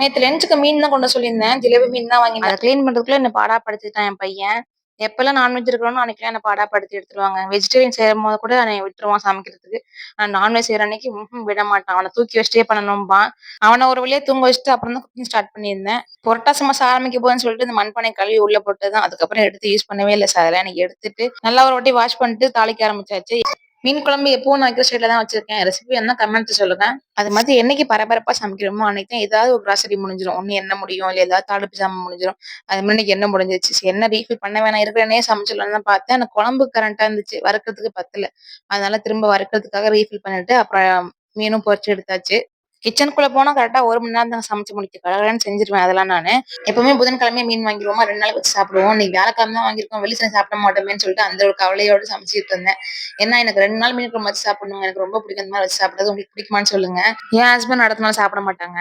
நேத்து லஞ்சுக்கு மீன் தான் கொண்டு வர சொல்லியிருந்தேன். ஜிலேபி மீன் தான் வாங்கியிருந்தேன். அத கிளீன் பண்றதுக்குள்ள என்ன பாடாப்படுத்திட்டான் என் பையன். எப்பலாம் நான்வெஜ் இருக்கிறனோ அன்னைக்குலாம் என்ன பாடாப்படுத்தி எடுத்துருவாங்க. வெஜிடேரியன் செய்யும்போது கூட என்னைய விட்டுருவான் சமைக்கிறதுக்கு. நான்வெஜ் செய்ற அன்னைக்கு விட மாட்டான். அவன தூக்கி வச்சுட்டே பண்ணணும்பான். அவன ஒரு வழியா தூங்க வச்சுட்டு அப்புறம் தான் குக்கிங் ஸ்டார்ட் பண்ணியிருந்தேன். புரட்டாசி மாசம் ஆரம்பிக்க போதுன்னு சொல்லிட்டு இந்த மண்பானைய கழுவி உள்ள போட்டது தான். அதுக்கப்புறம் எடுத்து யூஸ் பண்ணவே இல்ல. அதெல்லாம் எனக்கு எடுத்துட்டு நல்லா ஒரு வாட்டி வாஷ் பண்ணிட்டு தாளிக்க ஆரம்பிச்சாச்சு. மீன் குழம்பு எப்பவும் நான் வைக்கிற ஸ்டைல்ல தான் வச்சிருக்கேன். ரெசிபி வேணுனா கமெண்ட்ல சொல்லுங்க. அது மாதிரி என்னைக்கு பரபரப்பா சமைக்கிறோமோ அன்னைக்கு தான் ஏதாவது ஒரு கிராசரி முடிஞ்சிரும். ஒண்ணு எண்ணெய் முடியும், இல்ல ஏதாவது தாளிப்பு சாமான் முடிஞ்சிரும். அது மாதிரி இன்னைக்கு எண்ணெய் முடிஞ்சிருச்சு. சரி எண்ணெய் ரீஃபில் பண்ண வேணாம் இருக்கிற எண்ணெயே சமைச்சிடலாம்னு தான் பார்த்தேன். ஆனா குழம்பு கரண்ட்டா இருந்துச்சு. வறுக்கிறதுக்கு பத்தல. அதனால திரும்ப வறுக்கிறதுக்காக ரீஃபில் பண்ணிட்டு அப்புறம் மீனும் பொரிச்சு எடுத்தாச்சு. கிச்சனுக்குள்ள போனா கரெக்ட்டா 1 மணி நேரம் தான் சமைச்சு முடிக்க. கடகடன்னு செஞ்சுருவேன் அதெல்லாம் நானு. எப்பவுமே புதன்கிழமை மீன் வாங்கிருவோமா, 2 நாளைக்கு வச்சு சாப்பிடுவோம். இன்னைக்கு வியாழக்கிழமை தான் வாங்கியிருக்கோம். வெள்ளி, சனி சாப்பிட மாட்டோமேன்னு சொல்லிட்டு அந்த ஒரு கவலையோட சமைச்சுட்டு இருந்தேன். ஏன்னா எனக்கு 2 நாள் மீன் குழம்பு வச்சு சாப்பிடணுங்க. எனக்கு ரொம்ப பிடிக்கும். அந்த மாரி வச்சு சாப்பிடுறது. உங்களுக்கு பிடிக்குமான்னு சொல்லுங்க. என் ஹஸ்பண்ட் அடுத்த நாள் சாப்பிட மாட்டாங்க.